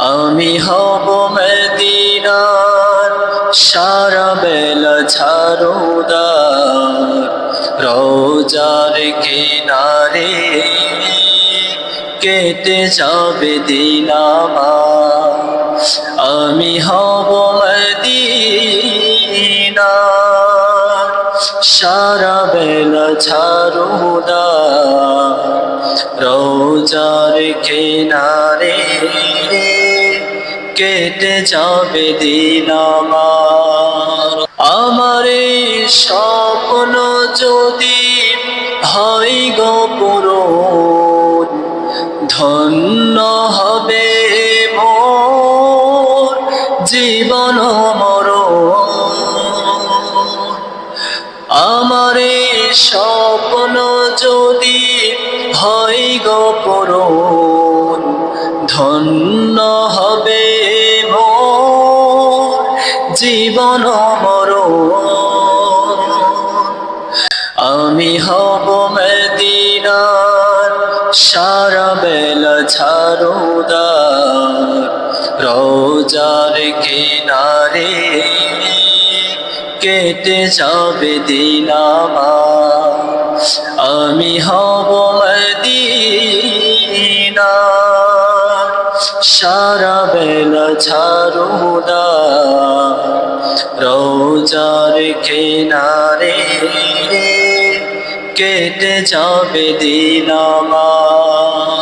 আমি হব মদিনার সারা বেলা ঝাড়ুদার, রোজার কিনারে কেটে যাবে দিন আমার। আমি হব মদিনার সারা বেলা ঝাড়ুদার, রোজার কিনারে কেটে যাবে দিন আমার। আমার এই স্বপ্ন যদি হয় গো পূরণ, ধন্য হবে মোর জীবন মরণ। আমার এই স্বপ্ন যদি হয় গো পূরণ, ধন্য হবে মোর জীবন মরণ। আমি হব মদিনার সারা বেলা ঝাড়ুদার, রোজার কিনারে কেটে যাবে দিন আমার। আমি হব মদিনার সারা বেলা ঝাড়ুদার, রোজার কিনারে কেটে যাবে দিন আমার।